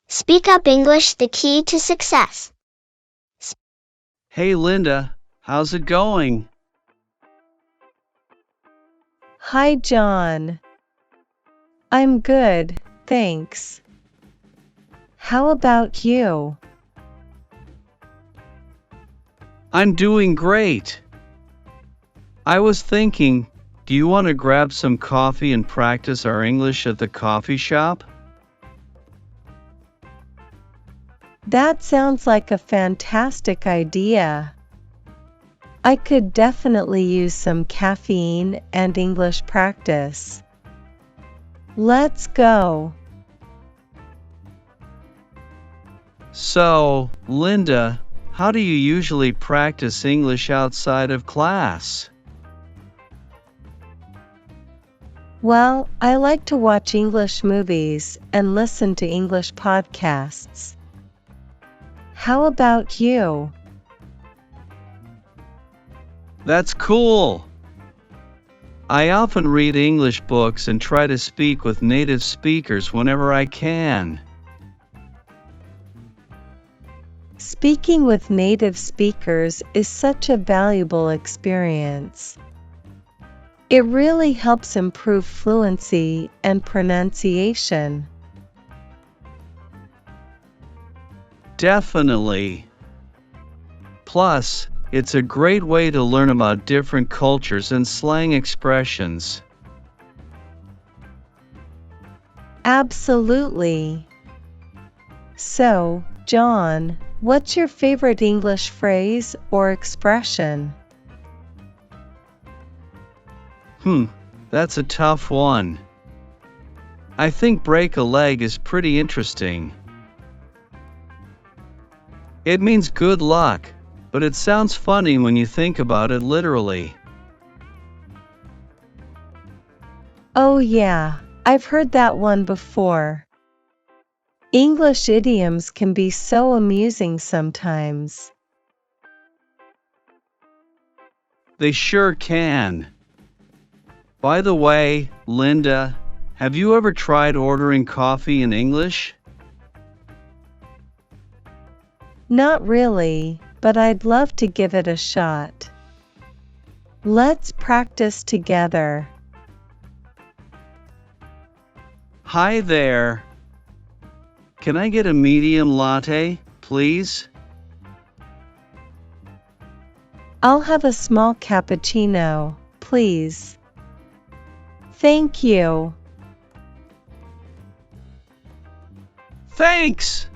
Speak Up English, the key to success. Hey Linda, how's it going? Hi, John. I'm good, thanks. How about you? I'm doing great. I was thinking, do you want to grab some coffee and practice our English at the coffee shop? That sounds like a fantastic idea. I could definitely use some caffeine and English practice. Let's go. So, Linda, how do you usually practice English outside of class? Well, I like to watch English movies and listen to English podcasts. How about you? That's cool. I often read English books and try to speak with native speakers whenever I can. Speaking with native speakers is such a valuable experience. It really helps improve fluency and pronunciation. Definitely. Plus, it's a great way to learn about different cultures and slang expressions. Absolutely. So, John, what's your favorite English phrase or expression? That's a tough one. I think break a leg is pretty interesting. It means good luck, but it sounds funny when you think about it literally. Oh yeah, I've heard that one before. English idioms can be so amusing sometimes. They sure can. By the way, Linda, have you ever tried ordering coffee in English? Not really, but I'd love to give it a shot. Let's practice together. Hi there. Can I get a medium latte, please? I'll have a small cappuccino, please. Thank you. Thanks!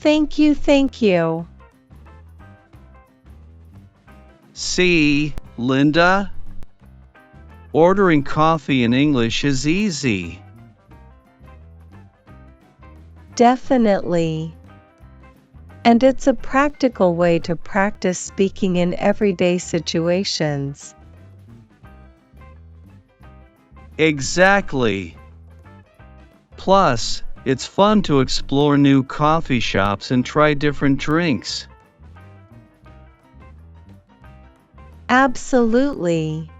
Thank you, thank you. See, Linda? Ordering coffee in English is easy. Definitely. And it's a practical way to practice speaking in everyday situations. Exactly. Plus, it's fun to explore new coffee shops and try different drinks. Absolutely.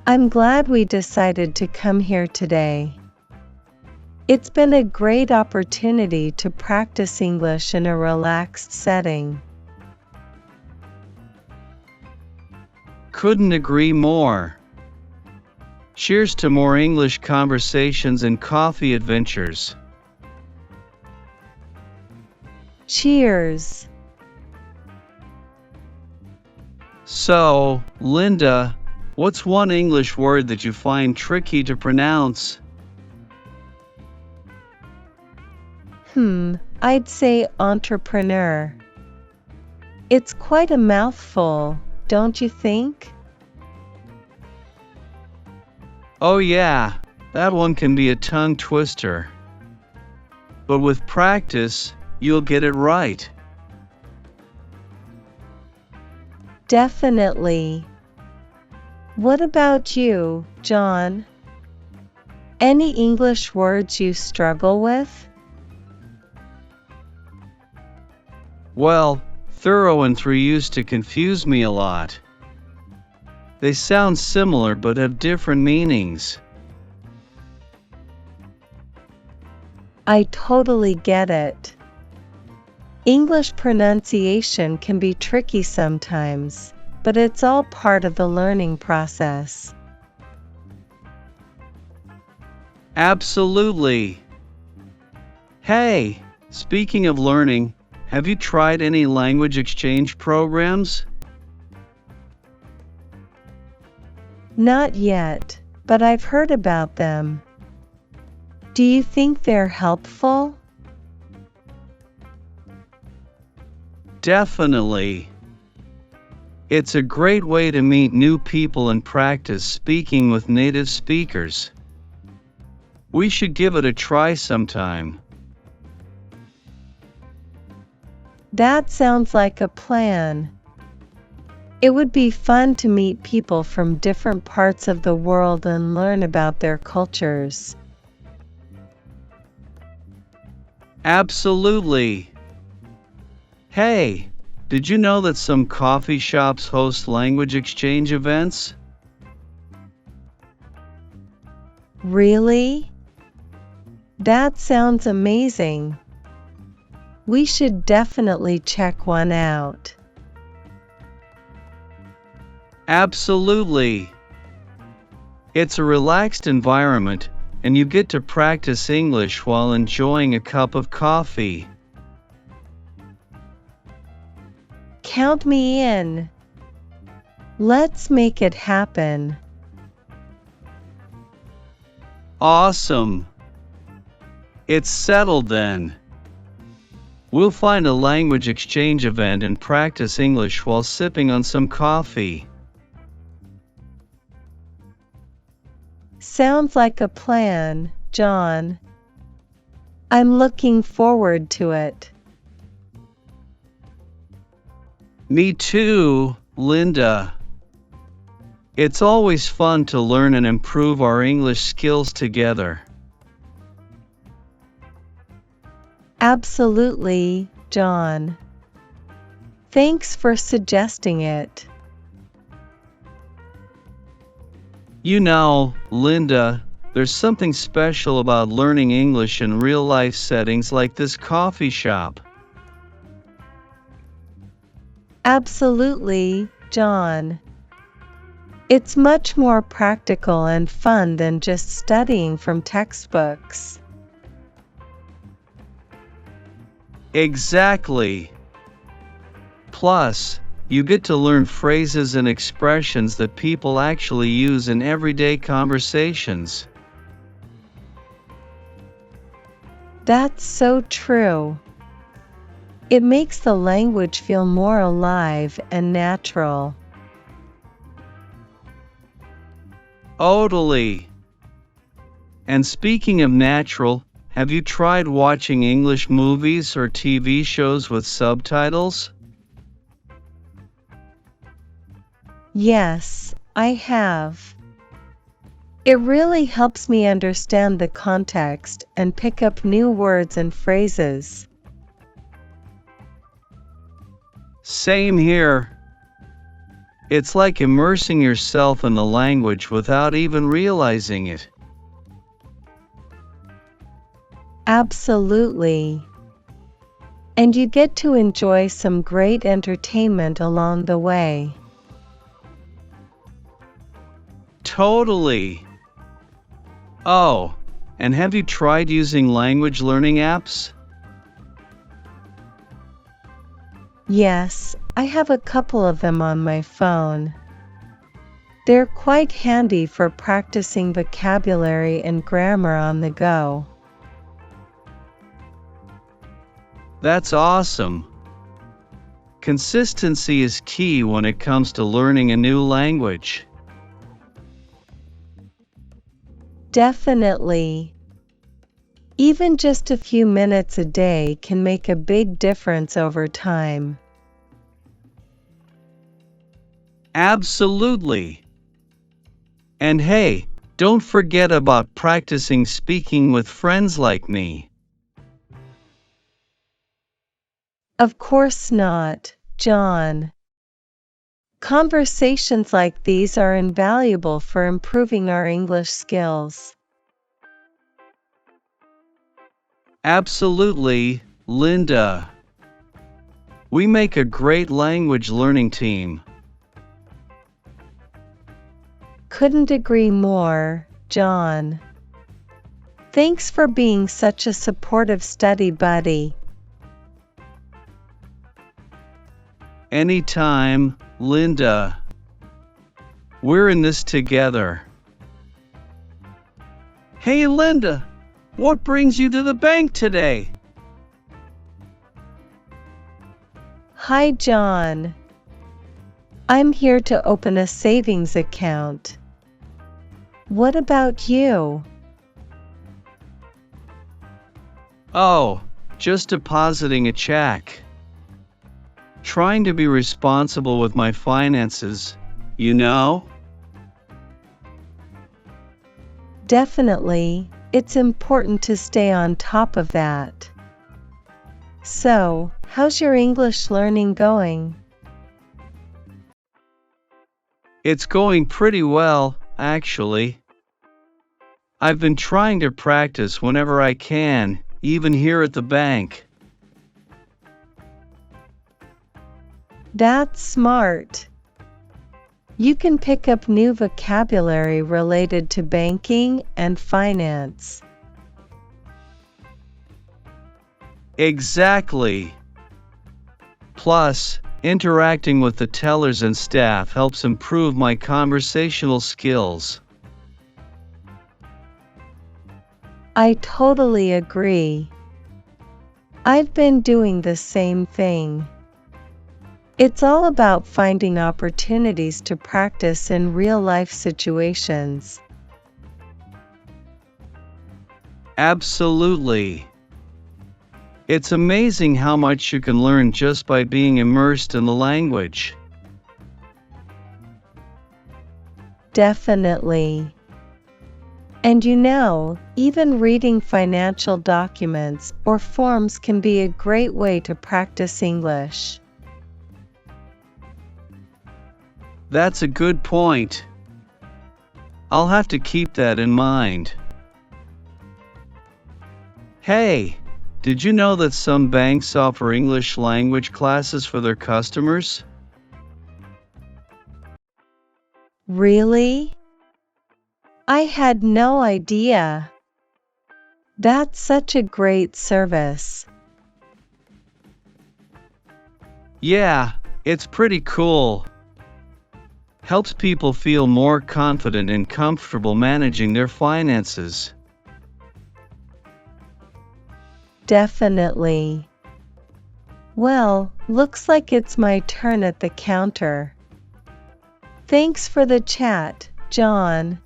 I'm glad we decided to come here today. It's been a great opportunity to practice English in a relaxed setting. Couldn't agree more. Cheers to more English conversations and coffee adventures. Cheers. So, Linda, what's one English word that you find tricky to pronounce? I'd say entrepreneur. It's quite a mouthful, don't you think? Oh yeah, that one can be a tongue twister. But with practice, you'll get it right. Definitely. What about you, John? Any English words you struggle with? Well, thorough and through used to confuse me a lot. They sound similar but have different meanings. I totally get it. English pronunciation can be tricky sometimes, but it's all part of the learning process. Absolutely. Hey, speaking of learning, have you tried any language exchange programs? Not yet, but I've heard about them. Do you think they're helpful? Definitely. It's a great way to meet new people and practice speaking with native speakers. We should give it a try sometime. That sounds like a plan. It would be fun to meet people from different parts of the world and learn about their cultures. Absolutely. Hey, did you know that some coffee shops host language exchange events? Really? That sounds amazing. We should definitely check one out. Absolutely. It's a relaxed environment, and you get to practice English while enjoying a cup of coffee. Count me in. Let's make it happen. Awesome. It's settled then. We'll find a language exchange event and practice English while sipping on some coffee. Sounds like a plan, John. I'm looking forward to it. Me too, Linda. It's always fun to learn and improve our English skills together. Absolutely, John. Thanks for suggesting it. You know, Linda, there's something special about learning English in real-life settings like this coffee shop. Absolutely, John. It's much more practical and fun than just studying from textbooks. Exactly. Plus, you get to learn phrases and expressions that people actually use in everyday conversations. That's so true. It makes the language feel more alive and natural. Totally. And speaking of natural, have you tried watching English movies or TV shows with subtitles? Yes, I have. It really helps me understand the context and pick up new words and phrases. Same here. It's like immersing yourself in the language without even realizing it. Absolutely. And you get to enjoy some great entertainment along the way. Totally. Oh, and have you tried using language learning apps? Yes, I have a couple of them on my phone. They're quite handy for practicing vocabulary and grammar on the go. That's awesome. Consistency is key when it comes to learning a new language. Definitely. Even just a few minutes a day can make a big difference over time. Absolutely. And hey, don't forget about practicing speaking with friends like me. Of course not, John. Conversations like these are invaluable for improving our English skills. Absolutely, Linda. We make a great language learning team. Couldn't agree more, John. Thanks for being such a supportive study buddy. Anytime, Linda. We're in this together. Hey, Linda, what brings you to the bank today? Hi, John. I'm here to open a savings account. What about you? Oh, just depositing a check. Trying to be responsible with my finances, you know? Definitely, it's important to stay on top of that. So, how's your English learning going? It's going pretty well, actually. I've been trying to practice whenever I can, even here at the bank. That's smart. You can pick up new vocabulary related to banking and finance. Exactly. Plus, interacting with the tellers and staff helps improve my conversational skills. I totally agree. I've been doing the same thing. It's all about finding opportunities to practice in real-life situations. Absolutely. It's amazing how much you can learn just by being immersed in the language. Definitely. And even reading financial documents or forms can be a great way to practice English. That's a good point. I'll have to keep that in mind. Hey, did you know that some banks offer English language classes for their customers? Really? I had no idea. That's such a great service. Yeah, it's pretty cool. Helps people feel more confident and comfortable managing their finances. Definitely. Well, looks like it's my turn at the counter. Thanks for the chat, John.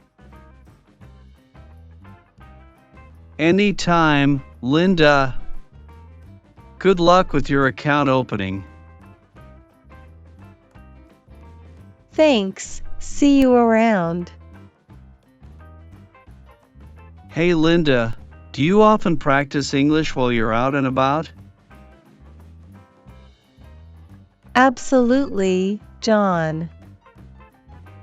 Anytime, Linda. Good luck with your account opening. Thanks. See you around. Hey, Linda, do you often practice English while you're out and about? Absolutely, John.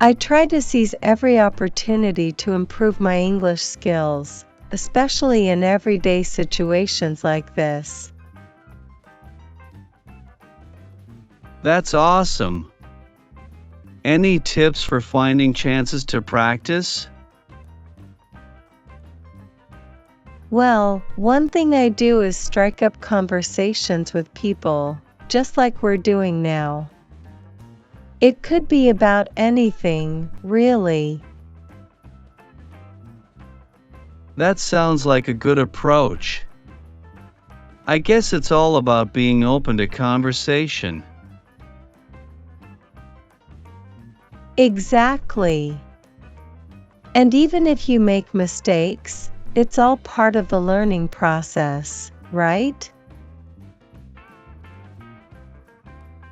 I try to seize every opportunity to improve my English skills, especially in everyday situations like this. That's awesome. Any tips for finding chances to practice? Well, one thing I do is strike up conversations with people, just like we're doing now. It could be about anything, really. That sounds like a good approach. I guess it's all about being open to conversation. Exactly. And even if you make mistakes, it's all part of the learning process, right?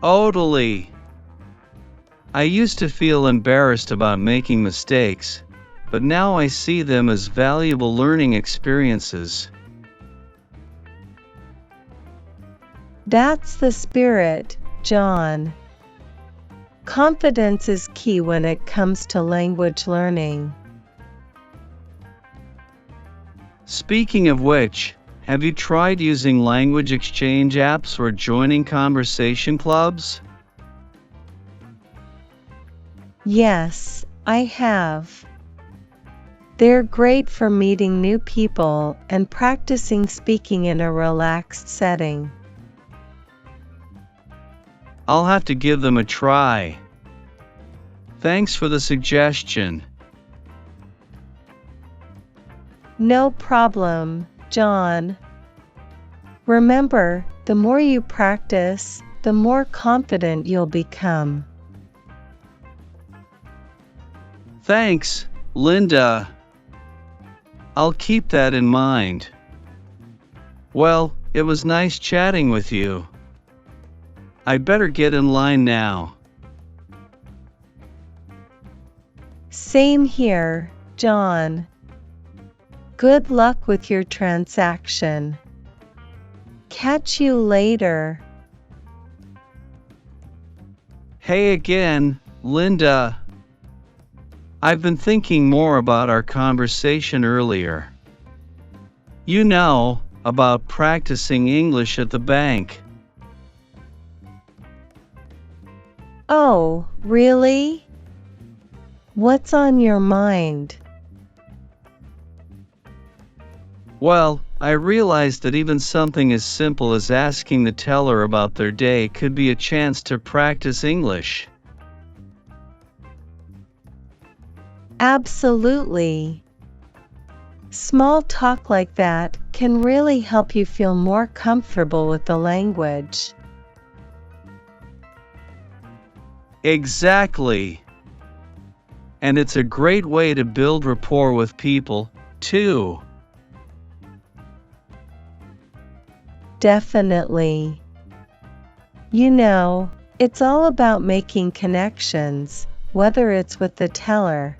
Totally. I used to feel embarrassed about making mistakes, but now I see them as valuable learning experiences. That's the spirit, John. Confidence is key when it comes to language learning. Speaking of which, Have you tried using language exchange apps or joining conversation clubs? Yes, I have. They're great for meeting new people and practicing speaking in a relaxed setting. I'll have to give them a try. Thanks for the suggestion. No problem, John. Remember, the more you practice, the more confident you'll become. Thanks, Linda. I'll keep that in mind. Well, it was nice chatting with you. I'd better get in line now. Same here, John. Good luck with your transaction. Catch you later. Hey again, Linda. I've been thinking more about our conversation earlier. You know, about practicing English at the bank. Oh, really? What's on your mind? Well, I realized that even something as simple as asking the teller about their day could be a chance to practice English. Absolutely. Small talk like that can really help you feel more comfortable with the language. Exactly. And it's a great way to build rapport with people, too. Definitely. You know, it's all about making connections, whether it's with the teller,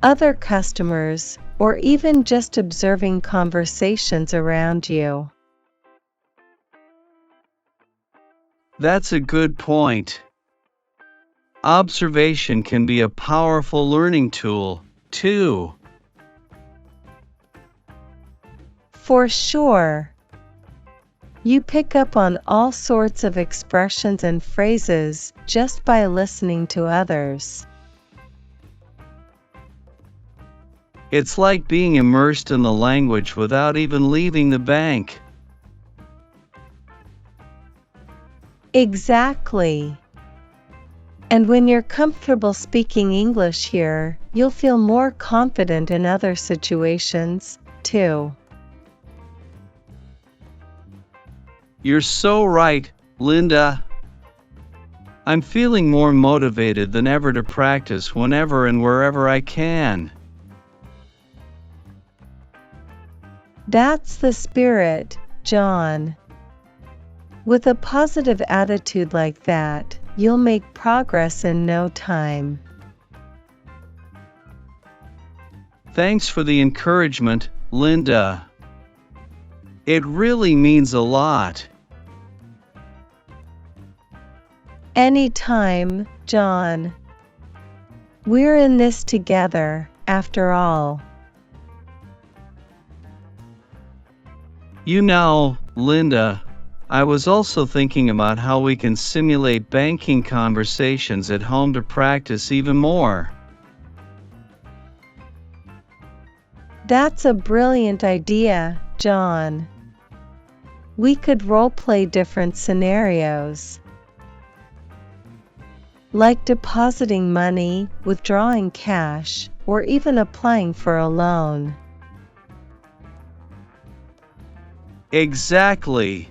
other customers, or even just observing conversations around you. That's a good point. Observation can be a powerful learning tool, too. For sure. You pick up on all sorts of expressions and phrases just by listening to others. It's like being immersed in the language without even leaving the bank. Exactly. And when you're comfortable speaking English here, you'll feel more confident in other situations, too. You're so right, Linda. I'm feeling more motivated than ever to practice whenever and wherever I can. That's the spirit, John. With a positive attitude like that, you'll make progress in no time. Thanks for the encouragement, Linda. It really means a lot. Anytime, John. We're in this together, after all. You know, Linda, I was also thinking about how we can simulate banking conversations at home to practice even more. That's a brilliant idea, John. We could role-play different scenarios, like depositing money, withdrawing cash, or even applying for a loan. Exactly.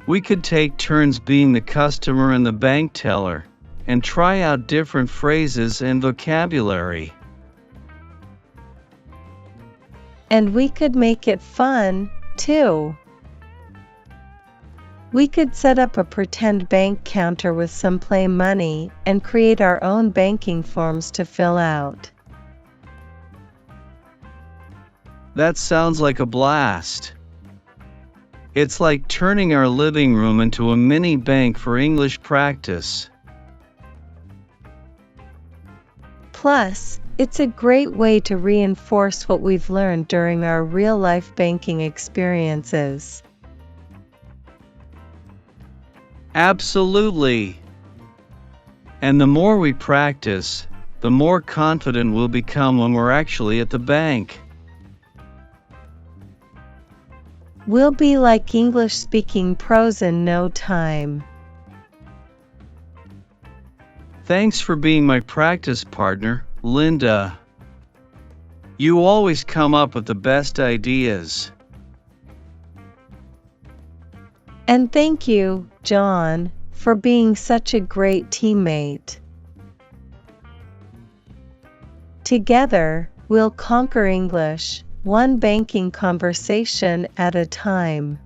We could take turns being the customer and the bank teller, and try out different phrases and vocabulary. And we could make it fun, too. We could set up a pretend bank counter with some play money and create our own banking forms to fill out. That sounds like a blast. It's like turning our living room into a mini bank for English practice. Plus, It's a great way to reinforce what we've learned during our real-life banking experiences. Absolutely. And the more we practice, the more confident we'll become when we're actually at the bank. We'll be like English-speaking pros in no time. Thanks for being my practice partner, Linda. You always come up with the best ideas. And thank you, John, for being such a great teammate. Together, we'll conquer English, one banking conversation at a time.